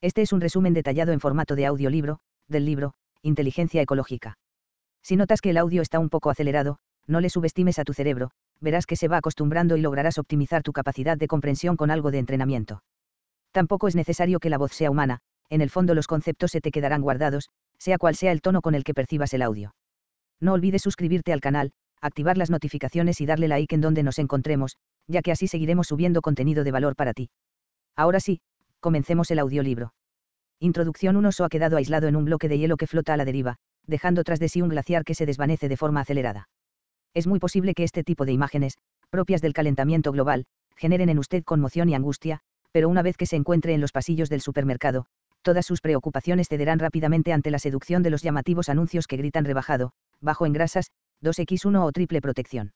Este es un resumen detallado en formato de audiolibro, del libro, Inteligencia Ecológica. Si notas que el audio está un poco acelerado, no le subestimes a tu cerebro, verás que se va acostumbrando y lograrás optimizar tu capacidad de comprensión con algo de entrenamiento. Tampoco es necesario que la voz sea humana, en el fondo los conceptos se te quedarán guardados, sea cual sea el tono con el que percibas el audio. No olvides suscribirte al canal, activar las notificaciones y darle like en donde nos encontremos, ya que así seguiremos subiendo contenido de valor para ti. Ahora sí, comencemos el audiolibro. Introducción. Un oso ha quedado aislado en un bloque de hielo que flota a la deriva, dejando tras de sí un glaciar que se desvanece de forma acelerada. Es muy posible que este tipo de imágenes, propias del calentamiento global, generen en usted conmoción y angustia, pero una vez que se encuentre en los pasillos del supermercado, todas sus preocupaciones cederán rápidamente ante la seducción de los llamativos anuncios que gritan rebajado, bajo en grasas, 2x1 o triple protección.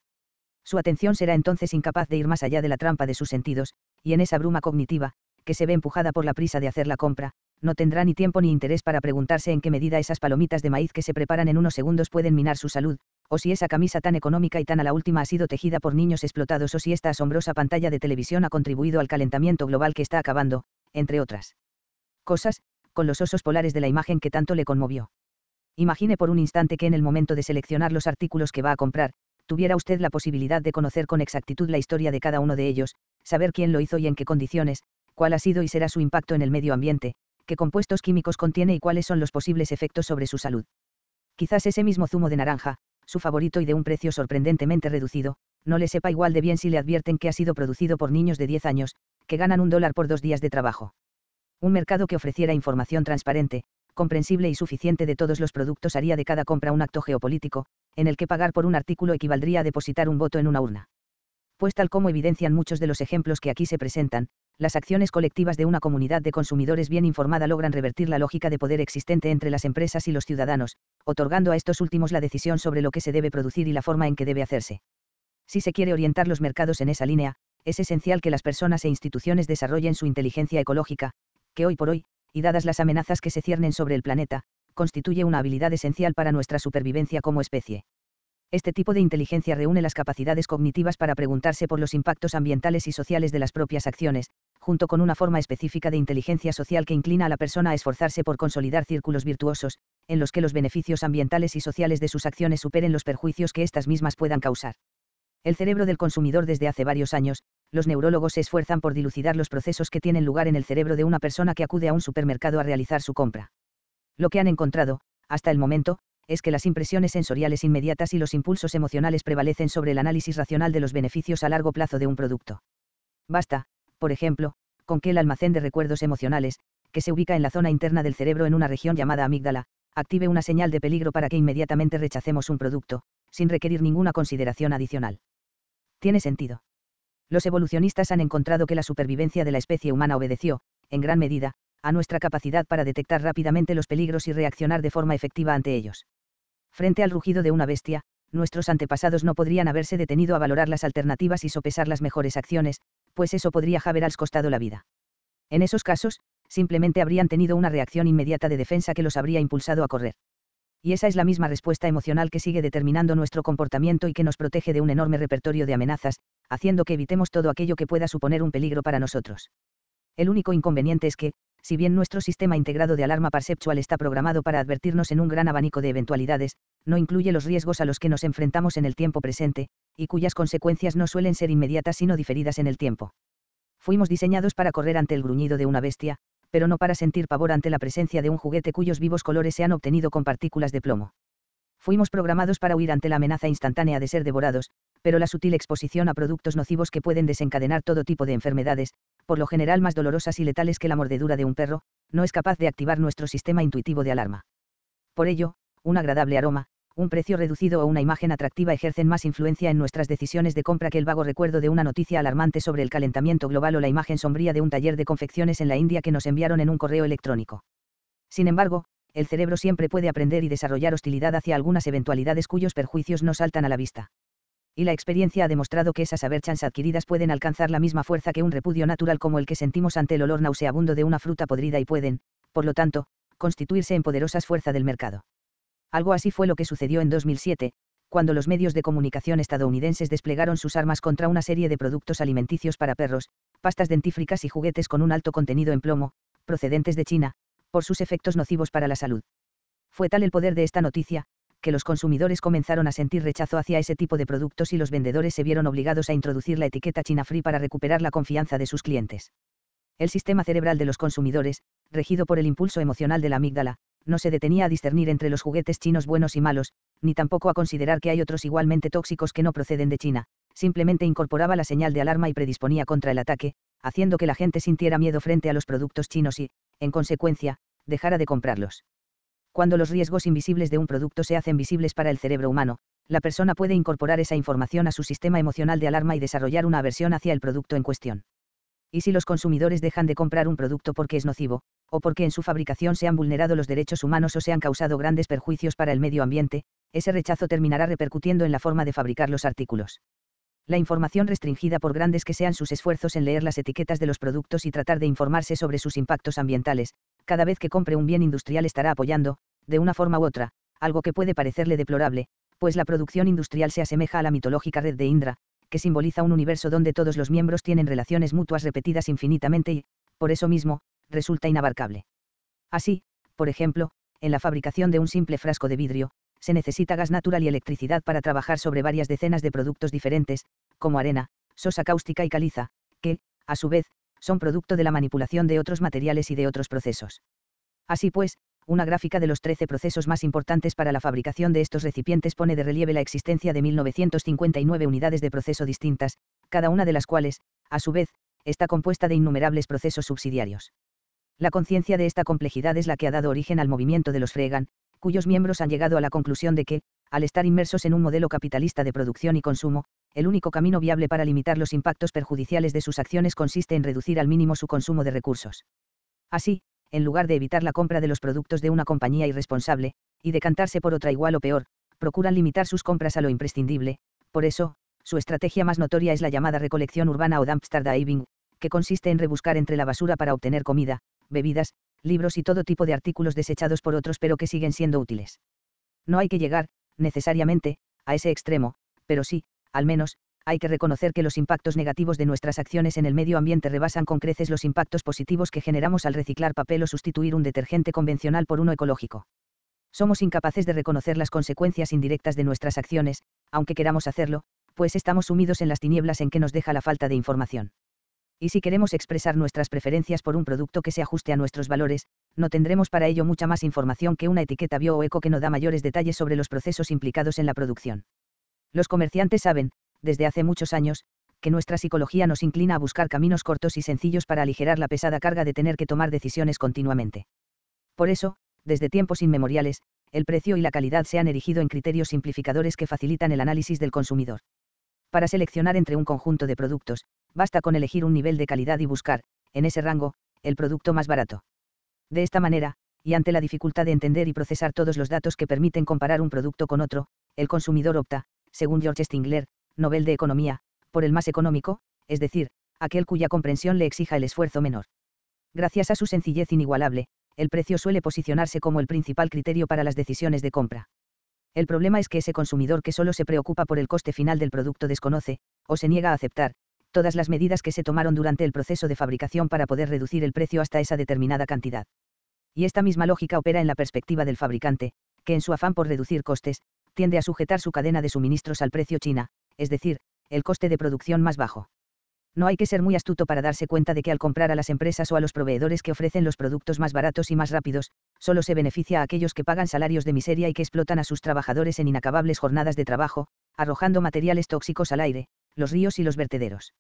Su atención será entonces incapaz de ir más allá de la trampa de sus sentidos, y en esa bruma cognitiva, que se ve empujada por la prisa de hacer la compra, no tendrá ni tiempo ni interés para preguntarse en qué medida esas palomitas de maíz que se preparan en unos segundos pueden minar su salud, o si esa camisa tan económica y tan a la última ha sido tejida por niños explotados, o si esta asombrosa pantalla de televisión ha contribuido al calentamiento global que está acabando, entre otras cosas, con los osos polares de la imagen que tanto le conmovió. Imagine por un instante que en el momento de seleccionar los artículos que va a comprar, tuviera usted la posibilidad de conocer con exactitud la historia de cada uno de ellos, saber quién lo hizo y en qué condiciones, cuál ha sido y será su impacto en el medio ambiente, qué compuestos químicos contiene y cuáles son los posibles efectos sobre su salud. Quizás ese mismo zumo de naranja, su favorito y de un precio sorprendentemente reducido, no le sepa igual de bien si le advierten que ha sido producido por niños de 10 años, que ganan $1 por 2 días de trabajo. Un mercado que ofreciera información transparente, comprensible y suficiente de todos los productos haría de cada compra un acto geopolítico, en el que pagar por un artículo equivaldría a depositar un voto en una urna. Pues tal como evidencian muchos de los ejemplos que aquí se presentan, las acciones colectivas de una comunidad de consumidores bien informada logran revertir la lógica de poder existente entre las empresas y los ciudadanos, otorgando a estos últimos la decisión sobre lo que se debe producir y la forma en que debe hacerse. Si se quiere orientar los mercados en esa línea, es esencial que las personas e instituciones desarrollen su inteligencia ecológica, que hoy por hoy, y dadas las amenazas que se ciernen sobre el planeta, constituye una habilidad esencial para nuestra supervivencia como especie. Este tipo de inteligencia reúne las capacidades cognitivas para preguntarse por los impactos ambientales y sociales de las propias acciones, junto con una forma específica de inteligencia social que inclina a la persona a esforzarse por consolidar círculos virtuosos, en los que los beneficios ambientales y sociales de sus acciones superen los perjuicios que éstas mismas puedan causar. El cerebro del consumidor. Desde hace varios años, los neurólogos se esfuerzan por dilucidar los procesos que tienen lugar en el cerebro de una persona que acude a un supermercado a realizar su compra. Lo que han encontrado, hasta el momento, es que las impresiones sensoriales inmediatas y los impulsos emocionales prevalecen sobre el análisis racional de los beneficios a largo plazo de un producto. Basta, por ejemplo, con que el almacén de recuerdos emocionales, que se ubica en la zona interna del cerebro en una región llamada amígdala, active una señal de peligro para que inmediatamente rechacemos un producto, sin requerir ninguna consideración adicional. ¿Tiene sentido? Los evolucionistas han encontrado que la supervivencia de la especie humana obedeció, en gran medida, a nuestra capacidad para detectar rápidamente los peligros y reaccionar de forma efectiva ante ellos. Frente al rugido de una bestia, nuestros antepasados no podrían haberse detenido a valorar las alternativas y sopesar las mejores acciones, pues eso podría haberles costado la vida. En esos casos, simplemente habrían tenido una reacción inmediata de defensa que los habría impulsado a correr. Y esa es la misma respuesta emocional que sigue determinando nuestro comportamiento y que nos protege de un enorme repertorio de amenazas, haciendo que evitemos todo aquello que pueda suponer un peligro para nosotros. El único inconveniente es que, si bien nuestro sistema integrado de alarma perceptual está programado para advertirnos en un gran abanico de eventualidades, no incluye los riesgos a los que nos enfrentamos en el tiempo presente, y cuyas consecuencias no suelen ser inmediatas sino diferidas en el tiempo. Fuimos diseñados para correr ante el gruñido de una bestia, pero no para sentir pavor ante la presencia de un juguete cuyos vivos colores se han obtenido con partículas de plomo. Fuimos programados para huir ante la amenaza instantánea de ser devorados, pero la sutil exposición a productos nocivos que pueden desencadenar todo tipo de enfermedades, por lo general más dolorosas y letales que la mordedura de un perro, no es capaz de activar nuestro sistema intuitivo de alarma. Por ello, un agradable aroma, un precio reducido o una imagen atractiva ejercen más influencia en nuestras decisiones de compra que el vago recuerdo de una noticia alarmante sobre el calentamiento global o la imagen sombría de un taller de confecciones en la India que nos enviaron en un correo electrónico. Sin embargo, el cerebro siempre puede aprender y desarrollar hostilidad hacia algunas eventualidades cuyos perjuicios no saltan a la vista. Y la experiencia ha demostrado que esas averchans adquiridas pueden alcanzar la misma fuerza que un repudio natural como el que sentimos ante el olor nauseabundo de una fruta podrida y pueden, por lo tanto, constituirse en poderosas fuerzas del mercado. Algo así fue lo que sucedió en 2007, cuando los medios de comunicación estadounidenses desplegaron sus armas contra una serie de productos alimenticios para perros, pastas dentífricas y juguetes con un alto contenido en plomo, procedentes de China, por sus efectos nocivos para la salud. Fue tal el poder de esta noticia, que los consumidores comenzaron a sentir rechazo hacia ese tipo de productos y los vendedores se vieron obligados a introducir la etiqueta China Free para recuperar la confianza de sus clientes. El sistema cerebral de los consumidores, regido por el impulso emocional de la amígdala, no se detenía a discernir entre los juguetes chinos buenos y malos, ni tampoco a considerar que hay otros igualmente tóxicos que no proceden de China, simplemente incorporaba la señal de alarma y predisponía contra el ataque, haciendo que la gente sintiera miedo frente a los productos chinos y, en consecuencia, dejara de comprarlos. Cuando los riesgos invisibles de un producto se hacen visibles para el cerebro humano, la persona puede incorporar esa información a su sistema emocional de alarma y desarrollar una aversión hacia el producto en cuestión. Y si los consumidores dejan de comprar un producto porque es nocivo, o porque en su fabricación se han vulnerado los derechos humanos o se han causado grandes perjuicios para el medio ambiente, ese rechazo terminará repercutiendo en la forma de fabricar los artículos. La información restringida, por grandes que sean sus esfuerzos en leer las etiquetas de los productos y tratar de informarse sobre sus impactos ambientales, cada vez que compre un bien industrial estará apoyando, de una forma u otra, algo que puede parecerle deplorable, pues la producción industrial se asemeja a la mitológica red de Indra, que simboliza un universo donde todos los miembros tienen relaciones mutuas repetidas infinitamente y, por eso mismo, resulta inabarcable. Así, por ejemplo, en la fabricación de un simple frasco de vidrio, se necesita gas natural y electricidad para trabajar sobre varias decenas de productos diferentes, como arena, sosa cáustica y caliza, que, a su vez, son producto de la manipulación de otros materiales y de otros procesos. Así pues, una gráfica de los 13 procesos más importantes para la fabricación de estos recipientes pone de relieve la existencia de 1959 unidades de proceso distintas, cada una de las cuales, a su vez, está compuesta de innumerables procesos subsidiarios. La conciencia de esta complejidad es la que ha dado origen al movimiento de los Freegan, cuyos miembros han llegado a la conclusión de que, al estar inmersos en un modelo capitalista de producción y consumo, el único camino viable para limitar los impactos perjudiciales de sus acciones consiste en reducir al mínimo su consumo de recursos. Así, en lugar de evitar la compra de los productos de una compañía irresponsable, y decantarse por otra igual o peor, procuran limitar sus compras a lo imprescindible. Por eso, su estrategia más notoria es la llamada recolección urbana o dumpster diving, que consiste en rebuscar entre la basura para obtener comida, bebidas, libros y todo tipo de artículos desechados por otros pero que siguen siendo útiles. No hay que llegar, necesariamente, a ese extremo, pero sí, al menos, hay que reconocer que los impactos negativos de nuestras acciones en el medio ambiente rebasan con creces los impactos positivos que generamos al reciclar papel o sustituir un detergente convencional por uno ecológico. Somos incapaces de reconocer las consecuencias indirectas de nuestras acciones, aunque queramos hacerlo, pues estamos sumidos en las tinieblas en que nos deja la falta de información. Y si queremos expresar nuestras preferencias por un producto que se ajuste a nuestros valores, no tendremos para ello mucha más información que una etiqueta bio o eco que no da mayores detalles sobre los procesos implicados en la producción. Los comerciantes saben, desde hace muchos años, que nuestra psicología nos inclina a buscar caminos cortos y sencillos para aligerar la pesada carga de tener que tomar decisiones continuamente. Por eso, desde tiempos inmemoriales, el precio y la calidad se han erigido en criterios simplificadores que facilitan el análisis del consumidor. Para seleccionar entre un conjunto de productos, basta con elegir un nivel de calidad y buscar, en ese rango, el producto más barato. De esta manera, y ante la dificultad de entender y procesar todos los datos que permiten comparar un producto con otro, el consumidor opta, según George Stigler, Nobel de Economía, por el más económico, es decir, aquel cuya comprensión le exija el esfuerzo menor. Gracias a su sencillez inigualable, el precio suele posicionarse como el principal criterio para las decisiones de compra. El problema es que ese consumidor que solo se preocupa por el coste final del producto desconoce, o se niega a aceptar, todas las medidas que se tomaron durante el proceso de fabricación para poder reducir el precio hasta esa determinada cantidad. Y esta misma lógica opera en la perspectiva del fabricante, que en su afán por reducir costes, tiende a sujetar su cadena de suministros al precio China, es decir, el coste de producción más bajo. No hay que ser muy astuto para darse cuenta de que al comprar a las empresas o a los proveedores que ofrecen los productos más baratos y más rápidos, solo se beneficia a aquellos que pagan salarios de miseria y que explotan a sus trabajadores en inacabables jornadas de trabajo, arrojando materiales tóxicos al aire, los ríos y los vertederos.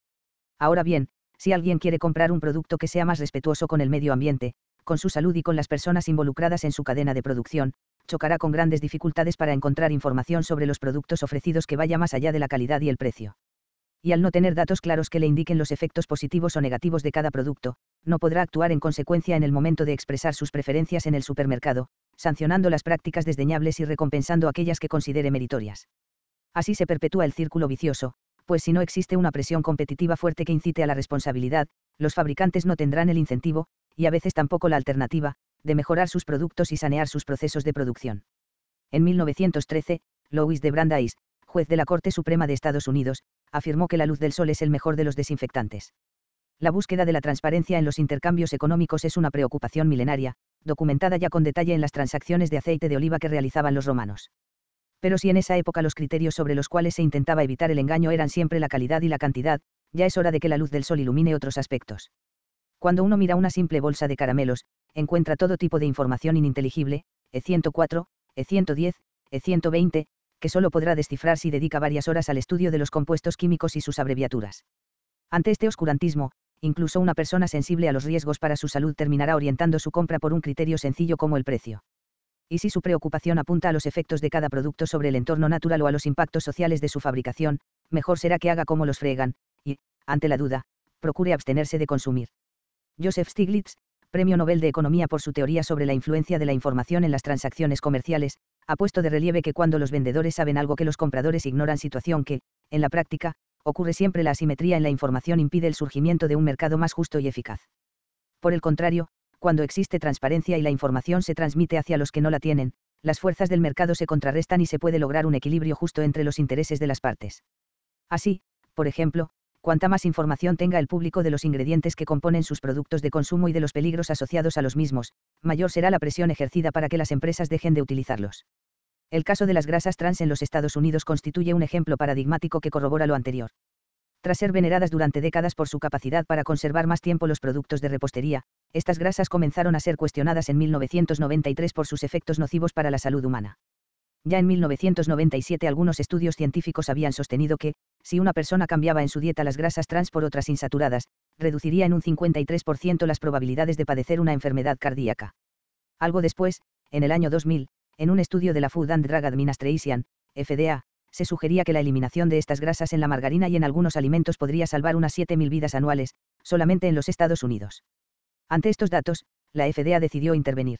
Ahora bien, si alguien quiere comprar un producto que sea más respetuoso con el medio ambiente, con su salud y con las personas involucradas en su cadena de producción, chocará con grandes dificultades para encontrar información sobre los productos ofrecidos que vaya más allá de la calidad y el precio. Y al no tener datos claros que le indiquen los efectos positivos o negativos de cada producto, no podrá actuar en consecuencia en el momento de expresar sus preferencias en el supermercado, sancionando las prácticas desdeñables y recompensando aquellas que considere meritorias. Así se perpetúa el círculo vicioso, pues si no existe una presión competitiva fuerte que incite a la responsabilidad, los fabricantes no tendrán el incentivo, y a veces tampoco la alternativa, de mejorar sus productos y sanear sus procesos de producción. En 1913, Louis de Brandeis, juez de la Corte Suprema de Estados Unidos, afirmó que la luz del sol es el mejor de los desinfectantes. La búsqueda de la transparencia en los intercambios económicos es una preocupación milenaria, documentada ya con detalle en las transacciones de aceite de oliva que realizaban los romanos. Pero si en esa época los criterios sobre los cuales se intentaba evitar el engaño eran siempre la calidad y la cantidad, ya es hora de que la luz del sol ilumine otros aspectos. Cuando uno mira una simple bolsa de caramelos, encuentra todo tipo de información ininteligible, E104, E110, E120, que solo podrá descifrar si dedica varias horas al estudio de los compuestos químicos y sus abreviaturas. Ante este oscurantismo, incluso una persona sensible a los riesgos para su salud terminará orientando su compra por un criterio sencillo como el precio. Y si su preocupación apunta a los efectos de cada producto sobre el entorno natural o a los impactos sociales de su fabricación, mejor será que haga como los fregan, y, ante la duda, procure abstenerse de consumir. Joseph Stiglitz, Premio Nobel de Economía por su teoría sobre la influencia de la información en las transacciones comerciales, ha puesto de relieve que cuando los vendedores saben algo que los compradores ignoran, situación que, en la práctica, ocurre siempre, la asimetría en la información impide el surgimiento de un mercado más justo y eficaz. Por el contrario, cuando existe transparencia y la información se transmite hacia los que no la tienen, las fuerzas del mercado se contrarrestan y se puede lograr un equilibrio justo entre los intereses de las partes. Así, por ejemplo, cuanta más información tenga el público de los ingredientes que componen sus productos de consumo y de los peligros asociados a los mismos, mayor será la presión ejercida para que las empresas dejen de utilizarlos. El caso de las grasas trans en los Estados Unidos constituye un ejemplo paradigmático que corrobora lo anterior. Tras ser veneradas durante décadas por su capacidad para conservar más tiempo los productos de repostería, estas grasas comenzaron a ser cuestionadas en 1993 por sus efectos nocivos para la salud humana. Ya en 1997 algunos estudios científicos habían sostenido que, si una persona cambiaba en su dieta las grasas trans por otras insaturadas, reduciría en un 53% las probabilidades de padecer una enfermedad cardíaca. Algo después, en el año 2000, en un estudio de la Food and Drug Administration, FDA, se sugería que la eliminación de estas grasas en la margarina y en algunos alimentos podría salvar unas 7.000 vidas anuales, solamente en los Estados Unidos. Ante estos datos, la FDA decidió intervenir.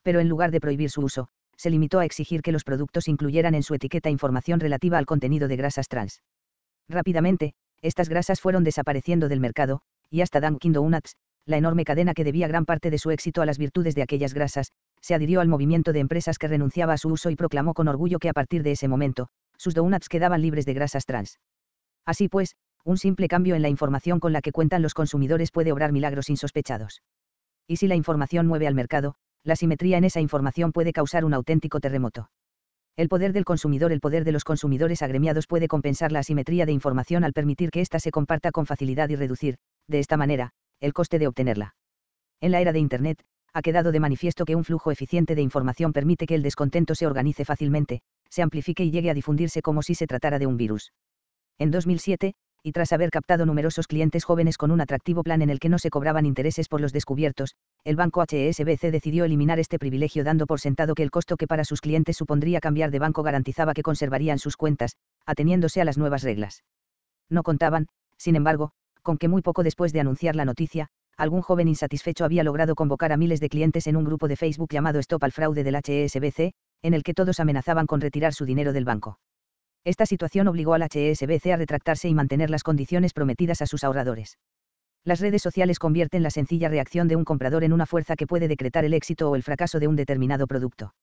Pero en lugar de prohibir su uso, se limitó a exigir que los productos incluyeran en su etiqueta información relativa al contenido de grasas trans. Rápidamente, estas grasas fueron desapareciendo del mercado, y hasta Dunkin' Donuts, la enorme cadena que debía gran parte de su éxito a las virtudes de aquellas grasas, se adhirió al movimiento de empresas que renunciaba a su uso y proclamó con orgullo que a partir de ese momento, sus donuts quedaban libres de grasas trans. Así pues, un simple cambio en la información con la que cuentan los consumidores puede obrar milagros insospechados. Y si la información mueve al mercado, la simetría en esa información puede causar un auténtico terremoto. El poder del consumidor, el poder de los consumidores agremiados puede compensar la asimetría de información al permitir que ésta se comparta con facilidad y reducir, de esta manera, el coste de obtenerla. En la era de Internet, ha quedado de manifiesto que un flujo eficiente de información permite que el descontento se organice fácilmente, se amplifique y llegue a difundirse como si se tratara de un virus. En 2007, y tras haber captado numerosos clientes jóvenes con un atractivo plan en el que no se cobraban intereses por los descubiertos, el banco HSBC decidió eliminar este privilegio dando por sentado que el costo que para sus clientes supondría cambiar de banco garantizaba que conservarían sus cuentas, ateniéndose a las nuevas reglas. No contaban, sin embargo, con que muy poco después de anunciar la noticia, algún joven insatisfecho había logrado convocar a miles de clientes en un grupo de Facebook llamado Stop al Fraude del HSBC, en el que todos amenazaban con retirar su dinero del banco. Esta situación obligó al HSBC a retractarse y mantener las condiciones prometidas a sus ahorradores. Las redes sociales convierten la sencilla reacción de un comprador en una fuerza que puede decretar el éxito o el fracaso de un determinado producto.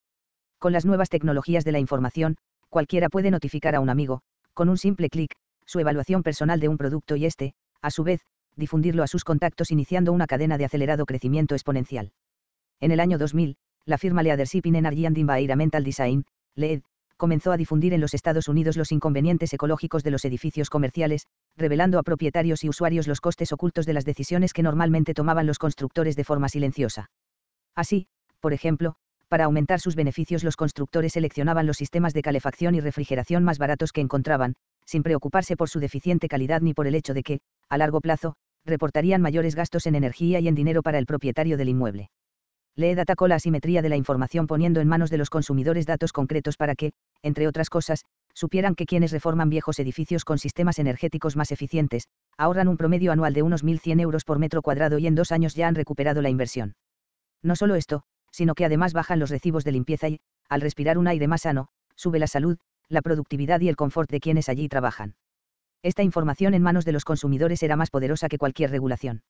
Con las nuevas tecnologías de la información, cualquiera puede notificar a un amigo, con un simple clic, su evaluación personal de un producto y este, a su vez, difundirlo a sus contactos iniciando una cadena de acelerado crecimiento exponencial. En el año 2000, la firma Leadership in Energy and Environmental Design, LED, comenzó a difundir en los Estados Unidos los inconvenientes ecológicos de los edificios comerciales, revelando a propietarios y usuarios los costes ocultos de las decisiones que normalmente tomaban los constructores de forma silenciosa. Así, por ejemplo, para aumentar sus beneficios los constructores seleccionaban los sistemas de calefacción y refrigeración más baratos que encontraban, sin preocuparse por su deficiente calidad ni por el hecho de que, a largo plazo, reportarían mayores gastos en energía y en dinero para el propietario del inmueble. LED atacó la asimetría de la información poniendo en manos de los consumidores datos concretos para que, entre otras cosas, supieran que quienes reforman viejos edificios con sistemas energéticos más eficientes, ahorran un promedio anual de unos 1.100 euros por metro cuadrado y en 2 años ya han recuperado la inversión. No solo esto, sino que además bajan los recibos de limpieza y, al respirar un aire más sano, sube la salud, la productividad y el confort de quienes allí trabajan. Esta información en manos de los consumidores era más poderosa que cualquier regulación.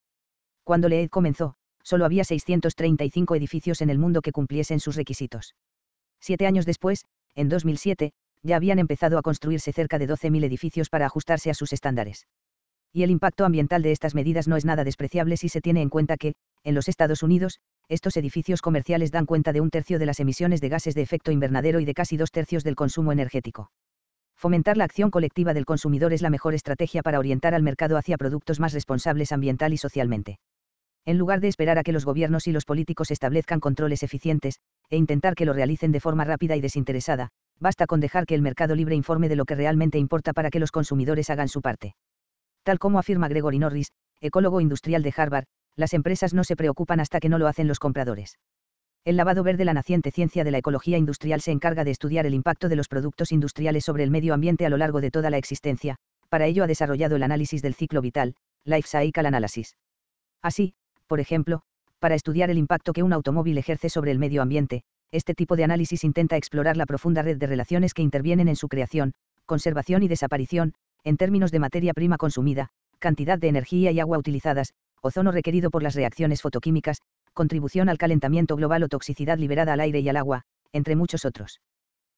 Cuando LED comenzó, solo había 635 edificios en el mundo que cumpliesen sus requisitos. 7 años después, en 2007, ya habían empezado a construirse cerca de 12.000 edificios para ajustarse a sus estándares. Y el impacto ambiental de estas medidas no es nada despreciable si se tiene en cuenta que, en los Estados Unidos, estos edificios comerciales dan cuenta de 1/3 de las emisiones de gases de efecto invernadero y de casi 2/3 del consumo energético. Fomentar la acción colectiva del consumidor es la mejor estrategia para orientar al mercado hacia productos más responsables ambiental y socialmente. En lugar de esperar a que los gobiernos y los políticos establezcan controles eficientes, e intentar que lo realicen de forma rápida y desinteresada, basta con dejar que el mercado libre informe de lo que realmente importa para que los consumidores hagan su parte. Tal como afirma Gregory Norris, ecólogo industrial de Harvard, las empresas no se preocupan hasta que no lo hacen los compradores. El lavado verde, la naciente ciencia de la ecología industrial, se encarga de estudiar el impacto de los productos industriales sobre el medio ambiente a lo largo de toda la existencia. Para ello ha desarrollado el análisis del ciclo vital, Life Cycle Analysis. Así, por ejemplo, para estudiar el impacto que un automóvil ejerce sobre el medio ambiente, este tipo de análisis intenta explorar la profunda red de relaciones que intervienen en su creación, conservación y desaparición, en términos de materia prima consumida, cantidad de energía y agua utilizadas, ozono requerido por las reacciones fotoquímicas, contribución al calentamiento global o toxicidad liberada al aire y al agua, entre muchos otros.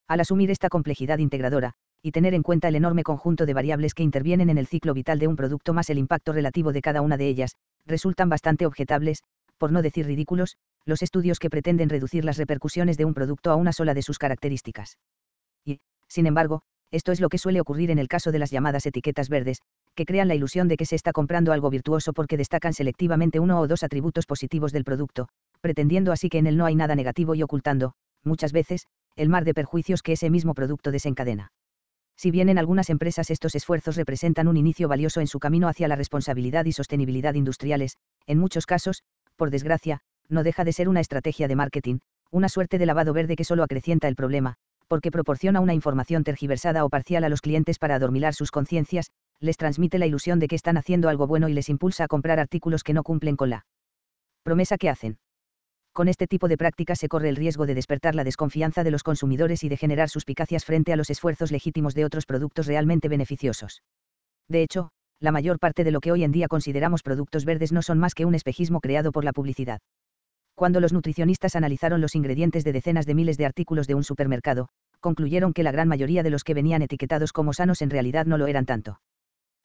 Al asumir esta complejidad integradora, y tener en cuenta el enorme conjunto de variables que intervienen en el ciclo vital de un producto más el impacto relativo de cada una de ellas, resultan bastante objetables, por no decir ridículos, los estudios que pretenden reducir las repercusiones de un producto a una sola de sus características. Y, sin embargo, esto es lo que suele ocurrir en el caso de las llamadas etiquetas verdes, que crean la ilusión de que se está comprando algo virtuoso porque destacan selectivamente uno o dos atributos positivos del producto, pretendiendo así que en él no hay nada negativo y ocultando, muchas veces, el mar de perjuicios que ese mismo producto desencadena. Si bien en algunas empresas estos esfuerzos representan un inicio valioso en su camino hacia la responsabilidad y sostenibilidad industriales, en muchos casos, por desgracia, no deja de ser una estrategia de marketing, una suerte de lavado verde que solo acrecienta el problema, porque proporciona una información tergiversada o parcial a los clientes para adormilar sus conciencias, les transmite la ilusión de que están haciendo algo bueno y les impulsa a comprar artículos que no cumplen con la promesa que hacen. Con este tipo de prácticas se corre el riesgo de despertar la desconfianza de los consumidores y de generar suspicacias frente a los esfuerzos legítimos de otros productos realmente beneficiosos. De hecho, la mayor parte de lo que hoy en día consideramos productos verdes no son más que un espejismo creado por la publicidad. Cuando los nutricionistas analizaron los ingredientes de decenas de miles de artículos de un supermercado, concluyeron que la gran mayoría de los que venían etiquetados como sanos en realidad no lo eran tanto.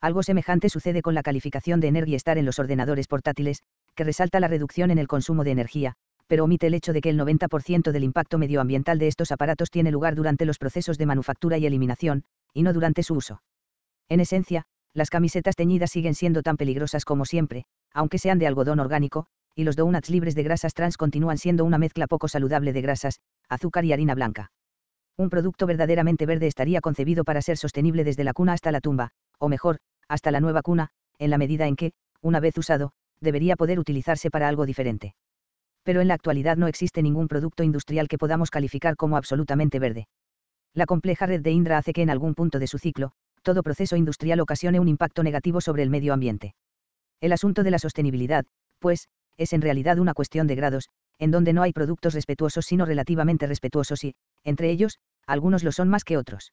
Algo semejante sucede con la calificación de Energy Star en los ordenadores portátiles, que resalta la reducción en el consumo de energía, pero omite el hecho de que el 90% del impacto medioambiental de estos aparatos tiene lugar durante los procesos de manufactura y eliminación, y no durante su uso. En esencia, las camisetas teñidas siguen siendo tan peligrosas como siempre, aunque sean de algodón orgánico, y los donuts libres de grasas trans continúan siendo una mezcla poco saludable de grasas, azúcar y harina blanca. Un producto verdaderamente verde estaría concebido para ser sostenible desde la cuna hasta la tumba, o mejor, hasta la nueva cuna, en la medida en que, una vez usado, debería poder utilizarse para algo diferente. Pero en la actualidad no existe ningún producto industrial que podamos calificar como absolutamente verde. La compleja red de Indra hace que en algún punto de su ciclo, todo proceso industrial ocasione un impacto negativo sobre el medio ambiente. El asunto de la sostenibilidad, pues, es en realidad una cuestión de grados, en donde no hay productos respetuosos sino relativamente respetuosos y, entre ellos, algunos lo son más que otros.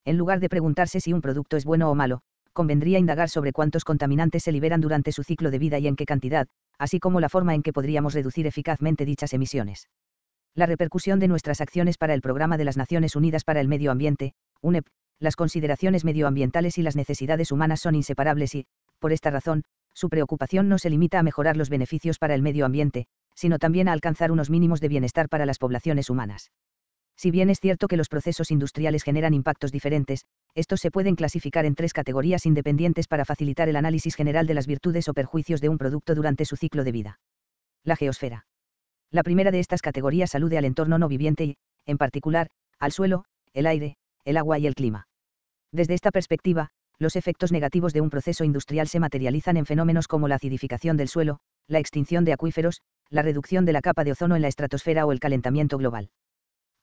En lugar de preguntarse si un producto es bueno o malo, convendría indagar sobre cuántos contaminantes se liberan durante su ciclo de vida y en qué cantidad, así como la forma en que podríamos reducir eficazmente dichas emisiones. La repercusión de nuestras acciones para el Programa de las Naciones Unidas para el Medio Ambiente, UNEP, las consideraciones medioambientales y las necesidades humanas son inseparables y, por esta razón, su preocupación no se limita a mejorar los beneficios para el medio ambiente, sino también a alcanzar unos mínimos de bienestar para las poblaciones humanas. Si bien es cierto que los procesos industriales generan impactos diferentes, estos se pueden clasificar en 3 categorías independientes para facilitar el análisis general de las virtudes o perjuicios de un producto durante su ciclo de vida. La geosfera. La primera de estas categorías alude al entorno no viviente y, en particular, al suelo, el aire, el agua y el clima. Desde esta perspectiva, los efectos negativos de un proceso industrial se materializan en fenómenos como la acidificación del suelo, la extinción de acuíferos, la reducción de la capa de ozono en la estratosfera o el calentamiento global.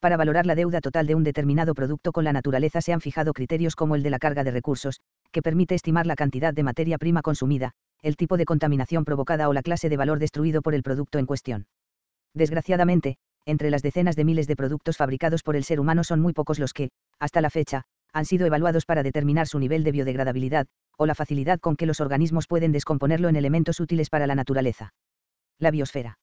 Para valorar la deuda total de un determinado producto con la naturaleza se han fijado criterios como el de la carga de recursos, que permite estimar la cantidad de materia prima consumida, el tipo de contaminación provocada o la clase de valor destruido por el producto en cuestión. Desgraciadamente, entre las decenas de miles de productos fabricados por el ser humano son muy pocos los que, hasta la fecha, han sido evaluados para determinar su nivel de biodegradabilidad, o la facilidad con que los organismos pueden descomponerlo en elementos útiles para la naturaleza. La biosfera.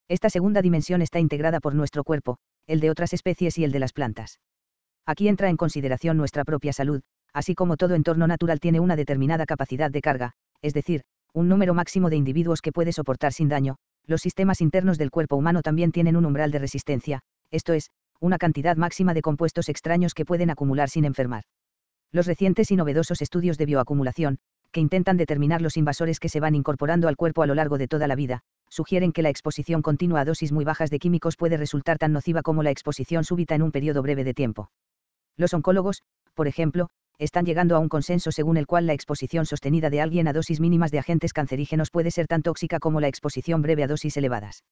Esta segunda dimensión está integrada por nuestro cuerpo, el de otras especies y el de las plantas. Aquí entra en consideración nuestra propia salud, Así como todo entorno natural tiene una determinada capacidad de carga, es decir, un número máximo de individuos que puede soportar sin daño, los sistemas internos del cuerpo humano también tienen un umbral de resistencia, esto es, una cantidad máxima de compuestos extraños que pueden acumular sin enfermar. Los recientes y novedosos estudios de bioacumulación, que intentan determinar los invasores que se van incorporando al cuerpo a lo largo de toda la vida, sugieren que la exposición continua a dosis muy bajas de químicos puede resultar tan nociva como la exposición súbita en un periodo breve de tiempo. Los oncólogos, por ejemplo, están llegando a un consenso según el cual la exposición sostenida de alguien a dosis mínimas de agentes cancerígenos puede ser tan tóxica como la exposición breve a dosis elevadas.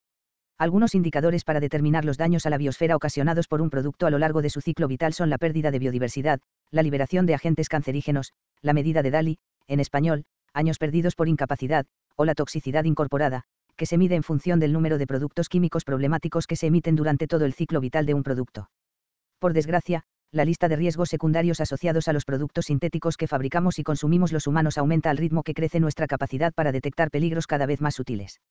Algunos indicadores para determinar los daños a la biosfera ocasionados por un producto a lo largo de su ciclo vital son la pérdida de biodiversidad, la liberación de agentes cancerígenos, la medida de Daly, en español, años perdidos por incapacidad, o la toxicidad incorporada, que se mide en función del número de productos químicos problemáticos que se emiten durante todo el ciclo vital de un producto. Por desgracia, la lista de riesgos secundarios asociados a los productos sintéticos que fabricamos y consumimos los humanos aumenta al ritmo que crece nuestra capacidad para detectar peligros cada vez más sutiles.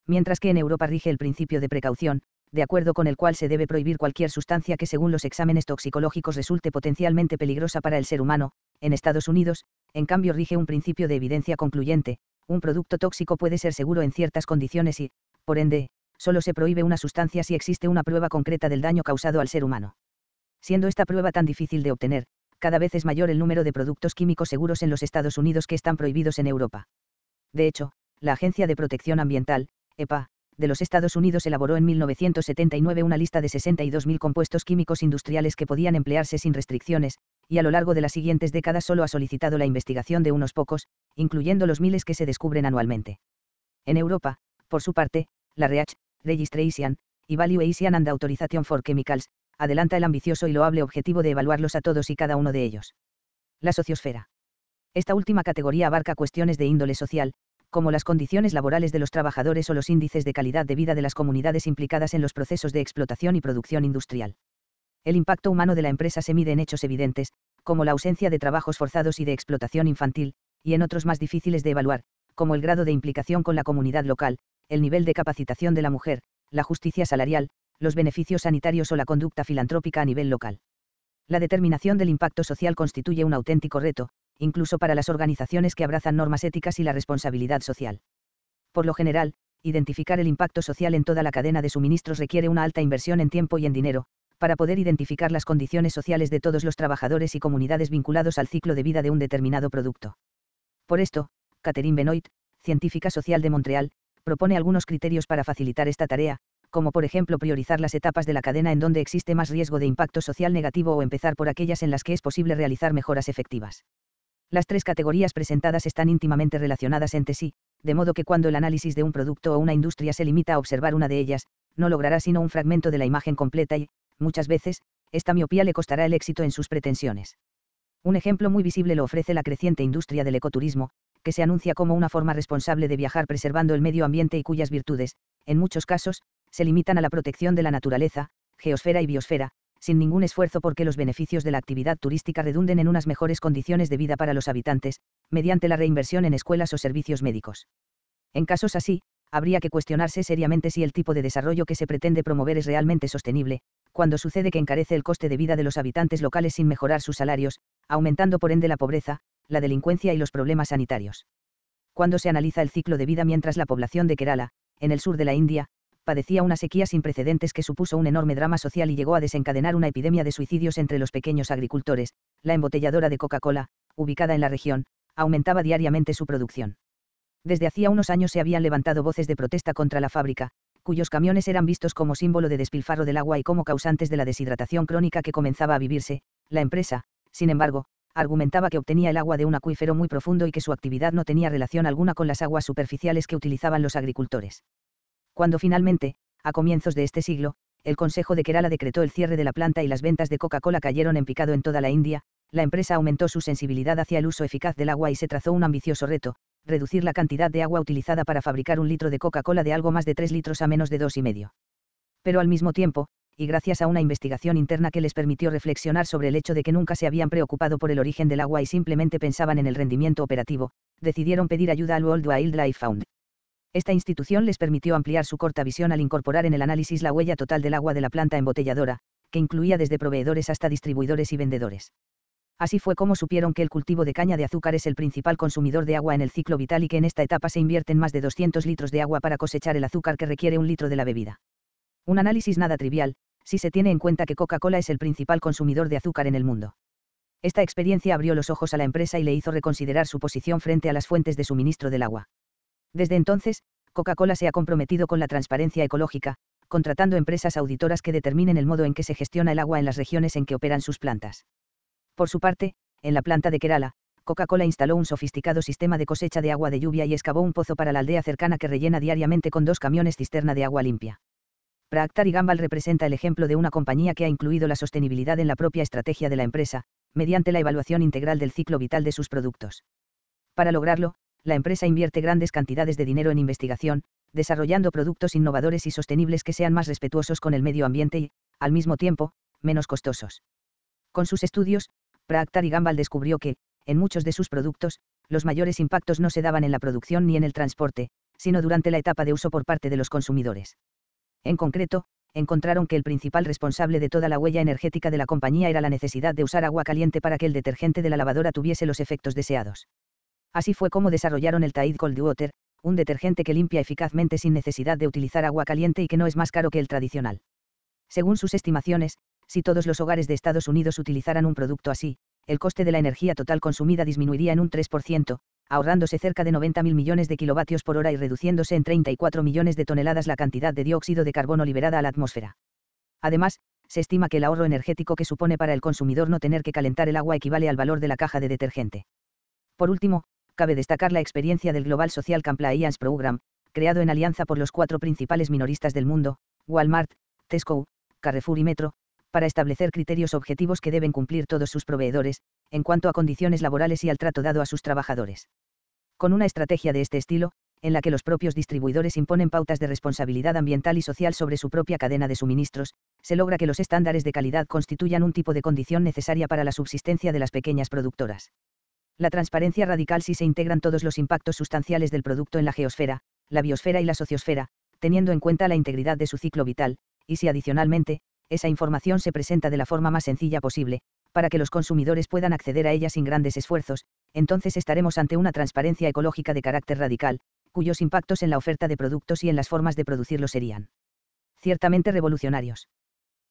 Mientras que en Europa rige el principio de precaución, de acuerdo con el cual se debe prohibir cualquier sustancia que según los exámenes toxicológicos resulte potencialmente peligrosa para el ser humano, en Estados Unidos, en cambio rige un principio de evidencia concluyente, un producto tóxico puede ser seguro en ciertas condiciones y, por ende, solo se prohíbe una sustancia si existe una prueba concreta del daño causado al ser humano. Siendo esta prueba tan difícil de obtener, cada vez es mayor el número de productos químicos seguros en los Estados Unidos que están prohibidos en Europa. De hecho, la Agencia de Protección Ambiental, EPA, de los Estados Unidos elaboró en 1979 una lista de 62.000 compuestos químicos industriales que podían emplearse sin restricciones, y a lo largo de las siguientes décadas solo ha solicitado la investigación de unos pocos, incluyendo los miles que se descubren anualmente. En Europa, por su parte, la REACH, Registration, Evaluation and Authorization for Chemicals, adelanta el ambicioso y loable objetivo de evaluarlos a todos y cada uno de ellos. La sociosfera. Esta última categoría abarca cuestiones de índole social, como las condiciones laborales de los trabajadores o los índices de calidad de vida de las comunidades implicadas en los procesos de explotación y producción industrial. El impacto humano de la empresa se mide en hechos evidentes, como la ausencia de trabajos forzados y de explotación infantil, y en otros más difíciles de evaluar, como el grado de implicación con la comunidad local, el nivel de capacitación de la mujer, la justicia salarial, los beneficios sanitarios o la conducta filantrópica a nivel local. La determinación del impacto social constituye un auténtico reto, incluso para las organizaciones que abrazan normas éticas y la responsabilidad social. Por lo general, identificar el impacto social en toda la cadena de suministros requiere una alta inversión en tiempo y en dinero, para poder identificar las condiciones sociales de todos los trabajadores y comunidades vinculados al ciclo de vida de un determinado producto. Por esto, Catherine Benoit, científica social de Montreal, propone algunos criterios para facilitar esta tarea, como por ejemplo priorizar las etapas de la cadena en donde existe más riesgo de impacto social negativo o empezar por aquellas en las que es posible realizar mejoras efectivas. Las tres categorías presentadas están íntimamente relacionadas entre sí, de modo que cuando el análisis de un producto o una industria se limita a observar una de ellas, no logrará sino un fragmento de la imagen completa y, muchas veces, esta miopía le costará el éxito en sus pretensiones. Un ejemplo muy visible lo ofrece la creciente industria del ecoturismo, que se anuncia como una forma responsable de viajar preservando el medio ambiente y cuyas virtudes, en muchos casos, se limitan a la protección de la naturaleza, geosfera y biosfera, sin ningún esfuerzo porque los beneficios de la actividad turística redunden en unas mejores condiciones de vida para los habitantes, mediante la reinversión en escuelas o servicios médicos. En casos así, habría que cuestionarse seriamente si el tipo de desarrollo que se pretende promover es realmente sostenible, cuando sucede que encarece el coste de vida de los habitantes locales sin mejorar sus salarios, aumentando por ende la pobreza, la delincuencia y los problemas sanitarios. Cuando se analiza el ciclo de vida mientras la población de Kerala, en el sur de la India, padecía una sequía sin precedentes que supuso un enorme drama social y llegó a desencadenar una epidemia de suicidios entre los pequeños agricultores, la embotelladora de Coca-Cola, ubicada en la región, aumentaba diariamente su producción. Desde hacía unos años se habían levantado voces de protesta contra la fábrica, cuyos camiones eran vistos como símbolo de despilfarro del agua y como causantes de la deshidratación crónica que comenzaba a vivirse. La empresa, sin embargo, argumentaba que obtenía el agua de un acuífero muy profundo y que su actividad no tenía relación alguna con las aguas superficiales que utilizaban los agricultores. Cuando finalmente, a comienzos de este siglo, el Consejo de Kerala decretó el cierre de la planta y las ventas de Coca-Cola cayeron en picado en toda la India, la empresa aumentó su sensibilidad hacia el uso eficaz del agua y se trazó un ambicioso reto: reducir la cantidad de agua utilizada para fabricar un litro de Coca-Cola de algo más de 3 litros a menos de 2,5. Pero al mismo tiempo, y gracias a una investigación interna que les permitió reflexionar sobre el hecho de que nunca se habían preocupado por el origen del agua y simplemente pensaban en el rendimiento operativo, decidieron pedir ayuda al World Wildlife Fund. Esta institución les permitió ampliar su corta visión al incorporar en el análisis la huella total del agua de la planta embotelladora, que incluía desde proveedores hasta distribuidores y vendedores. Así fue como supieron que el cultivo de caña de azúcar es el principal consumidor de agua en el ciclo vital y que en esta etapa se invierten más de 200 litros de agua para cosechar el azúcar que requiere un litro de la bebida. Un análisis nada trivial, si se tiene en cuenta que Coca-Cola es el principal consumidor de azúcar en el mundo. Esta experiencia abrió los ojos a la empresa y le hizo reconsiderar su posición frente a las fuentes de suministro del agua. Desde entonces, Coca-Cola se ha comprometido con la transparencia ecológica, contratando empresas auditoras que determinen el modo en que se gestiona el agua en las regiones en que operan sus plantas. Por su parte, en la planta de Kerala, Coca-Cola instaló un sofisticado sistema de cosecha de agua de lluvia y excavó un pozo para la aldea cercana que rellena diariamente con 2 camiones cisterna de agua limpia. Procter & Gamble representa el ejemplo de una compañía que ha incluido la sostenibilidad en la propia estrategia de la empresa, mediante la evaluación integral del ciclo vital de sus productos. Para lograrlo, la empresa invierte grandes cantidades de dinero en investigación, desarrollando productos innovadores y sostenibles que sean más respetuosos con el medio ambiente y, al mismo tiempo, menos costosos. Con sus estudios, Procter & Gamble descubrió que, en muchos de sus productos, los mayores impactos no se daban en la producción ni en el transporte, sino durante la etapa de uso por parte de los consumidores. En concreto, encontraron que el principal responsable de toda la huella energética de la compañía era la necesidad de usar agua caliente para que el detergente de la lavadora tuviese los efectos deseados. Así fue como desarrollaron el Tide Cold Water, un detergente que limpia eficazmente sin necesidad de utilizar agua caliente y que no es más caro que el tradicional. Según sus estimaciones, si todos los hogares de Estados Unidos utilizaran un producto así, el coste de la energía total consumida disminuiría en un 3%, ahorrándose cerca de 90.000 millones de kilovatios por hora y reduciéndose en 34 millones de toneladas la cantidad de dióxido de carbono liberada a la atmósfera. Además, se estima que el ahorro energético que supone para el consumidor no tener que calentar el agua equivale al valor de la caja de detergente. Por último, cabe destacar la experiencia del Global Social Compliance Program, creado en alianza por los 4 principales minoristas del mundo, Walmart, Tesco, Carrefour y Metro, para establecer criterios objetivos que deben cumplir todos sus proveedores, en cuanto a condiciones laborales y al trato dado a sus trabajadores. Con una estrategia de este estilo, en la que los propios distribuidores imponen pautas de responsabilidad ambiental y social sobre su propia cadena de suministros, se logra que los estándares de calidad constituyan un tipo de condición necesaria para la subsistencia de las pequeñas productoras. La transparencia radical si se integran todos los impactos sustanciales del producto en la geosfera, la biosfera y la sociosfera, teniendo en cuenta la integridad de su ciclo vital, y si adicionalmente, esa información se presenta de la forma más sencilla posible, para que los consumidores puedan acceder a ella sin grandes esfuerzos, entonces estaremos ante una transparencia ecológica de carácter radical, cuyos impactos en la oferta de productos y en las formas de producirlos serían ciertamente revolucionarios.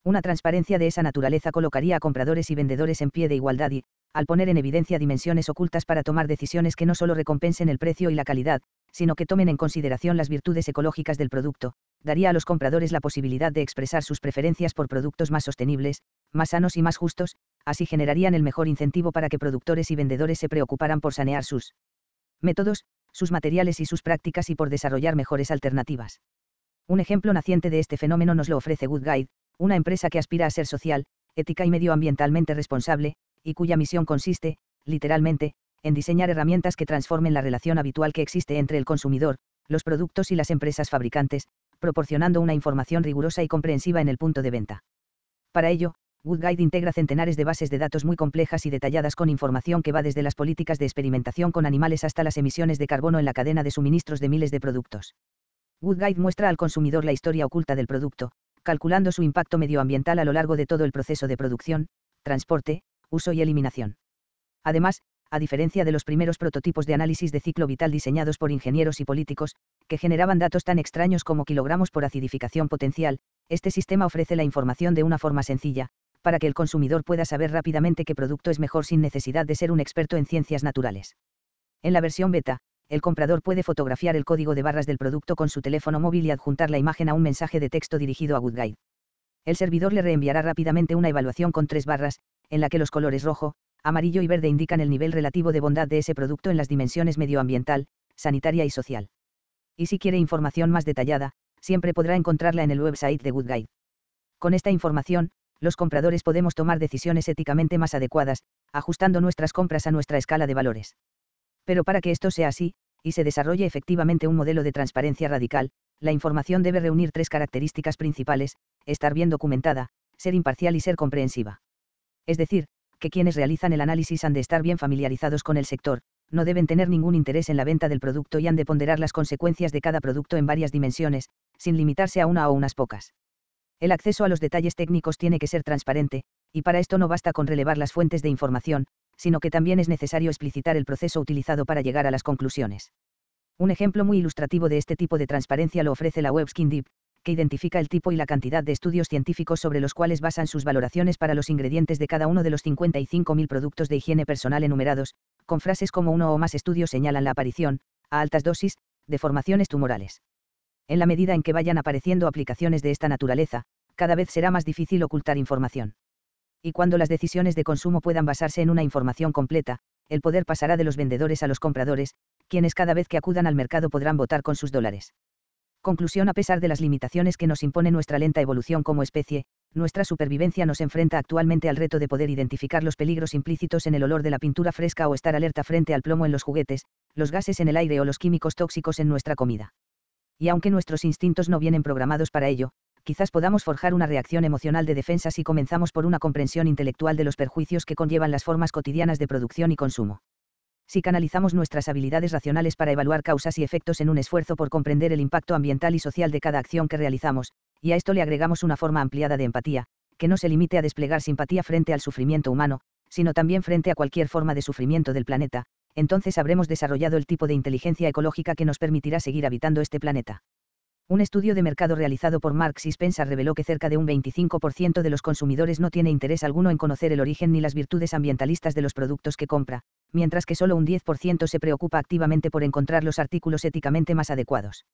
Una transparencia de esa naturaleza colocaría a compradores y vendedores en pie de igualdad y, al poner en evidencia dimensiones ocultas para tomar decisiones que no solo recompensen el precio y la calidad, sino que tomen en consideración las virtudes ecológicas del producto, daría a los compradores la posibilidad de expresar sus preferencias por productos más sostenibles, más sanos y más justos, así generarían el mejor incentivo para que productores y vendedores se preocuparan por sanear sus métodos, sus materiales y sus prácticas y por desarrollar mejores alternativas. Un ejemplo naciente de este fenómeno nos lo ofrece Good Guide, una empresa que aspira a ser social, ética y medioambientalmente responsable, y cuya misión consiste, literalmente, en diseñar herramientas que transformen la relación habitual que existe entre el consumidor, los productos y las empresas fabricantes, proporcionando una información rigurosa y comprensiva en el punto de venta. Para ello, Good Guide integra centenares de bases de datos muy complejas y detalladas con información que va desde las políticas de experimentación con animales hasta las emisiones de carbono en la cadena de suministros de miles de productos. Good Guide muestra al consumidor la historia oculta del producto, calculando su impacto medioambiental a lo largo de todo el proceso de producción, transporte, uso y eliminación. Además, a diferencia de los primeros prototipos de análisis de ciclo vital diseñados por ingenieros y políticos, que generaban datos tan extraños como kilogramos por acidificación potencial, este sistema ofrece la información de una forma sencilla, para que el consumidor pueda saber rápidamente qué producto es mejor sin necesidad de ser un experto en ciencias naturales. En la versión beta, el comprador puede fotografiar el código de barras del producto con su teléfono móvil y adjuntar la imagen a un mensaje de texto dirigido a Good Guide. El servidor le reenviará rápidamente una evaluación con 3 barras, en la que los colores rojo, amarillo y verde indican el nivel relativo de bondad de ese producto en las dimensiones medioambiental, sanitaria y social. Y si quiere información más detallada, siempre podrá encontrarla en el website de Good Guide. Con esta información, los compradores podemos tomar decisiones éticamente más adecuadas, ajustando nuestras compras a nuestra escala de valores. Pero para que esto sea así, y se desarrolle efectivamente un modelo de transparencia radical, la información debe reunir 3 características principales: estar bien documentada, ser imparcial y ser comprensiva. Es decir, que quienes realizan el análisis han de estar bien familiarizados con el sector, no deben tener ningún interés en la venta del producto y han de ponderar las consecuencias de cada producto en varias dimensiones, sin limitarse a una o unas pocas. El acceso a los detalles técnicos tiene que ser transparente, Y para esto no basta con relevar las fuentes de información, sino que también es necesario explicitar el proceso utilizado para llegar a las conclusiones. Un ejemplo muy ilustrativo de este tipo de transparencia lo ofrece la web SkinDeep, que identifica el tipo y la cantidad de estudios científicos sobre los cuales basan sus valoraciones para los ingredientes de cada uno de los 55.000 productos de higiene personal enumerados, con frases como uno o más estudios señalan la aparición, a altas dosis, de formaciones tumorales. En la medida en que vayan apareciendo aplicaciones de esta naturaleza, cada vez será más difícil ocultar información. Y cuando las decisiones de consumo puedan basarse en una información completa, el poder pasará de los vendedores a los compradores, quienes cada vez que acudan al mercado podrán votar con sus dólares. Conclusión: a pesar de las limitaciones que nos impone nuestra lenta evolución como especie, nuestra supervivencia nos enfrenta actualmente al reto de poder identificar los peligros implícitos en el olor de la pintura fresca o estar alerta frente al plomo en los juguetes, los gases en el aire o los químicos tóxicos en nuestra comida. Y aunque nuestros instintos no vienen programados para ello, quizás podamos forjar una reacción emocional de defensa si comenzamos por una comprensión intelectual de los perjuicios que conllevan las formas cotidianas de producción y consumo. Si canalizamos nuestras habilidades racionales para evaluar causas y efectos en un esfuerzo por comprender el impacto ambiental y social de cada acción que realizamos, y a esto le agregamos una forma ampliada de empatía, que no se limite a desplegar simpatía frente al sufrimiento humano, sino también frente a cualquier forma de sufrimiento del planeta, entonces habremos desarrollado el tipo de inteligencia ecológica que nos permitirá seguir habitando este planeta. Un estudio de mercado realizado por Marks y Spencer reveló que cerca de un 25% de los consumidores no tiene interés alguno en conocer el origen ni las virtudes ambientalistas de los productos que compra, mientras que solo un 10% se preocupa activamente por encontrar los artículos éticamente más adecuados.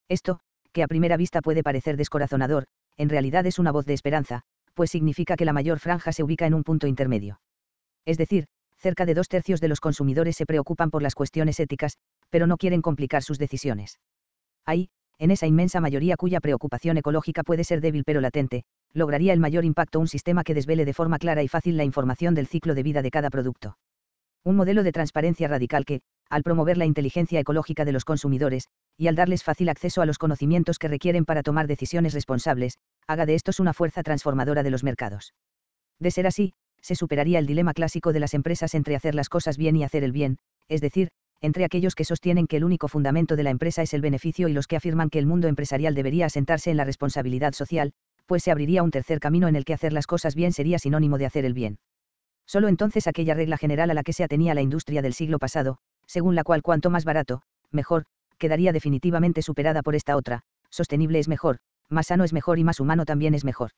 Esto, que a primera vista puede parecer descorazonador, en realidad es una voz de esperanza, pues significa que la mayor franja se ubica en un punto intermedio. Es decir, cerca de 2/3 de los consumidores se preocupan por las cuestiones éticas, pero no quieren complicar sus decisiones. Ahí, en esa inmensa mayoría cuya preocupación ecológica puede ser débil pero latente, lograría el mayor impacto un sistema que desvele de forma clara y fácil la información del ciclo de vida de cada producto. Un modelo de transparencia radical que, al promover la inteligencia ecológica de los consumidores, y al darles fácil acceso a los conocimientos que requieren para tomar decisiones responsables, haga de estos una fuerza transformadora de los mercados. De ser así, se superaría el dilema clásico de las empresas entre hacer las cosas bien y hacer el bien, es decir, entre aquellos que sostienen que el único fundamento de la empresa es el beneficio y los que afirman que el mundo empresarial debería asentarse en la responsabilidad social, pues se abriría un tercer camino en el que hacer las cosas bien sería sinónimo de hacer el bien. Solo entonces aquella regla general a la que se atenía la industria del siglo pasado, según la cual cuanto más barato, mejor, quedaría definitivamente superada por esta otra: sostenible es mejor, más sano es mejor y más humano también es mejor.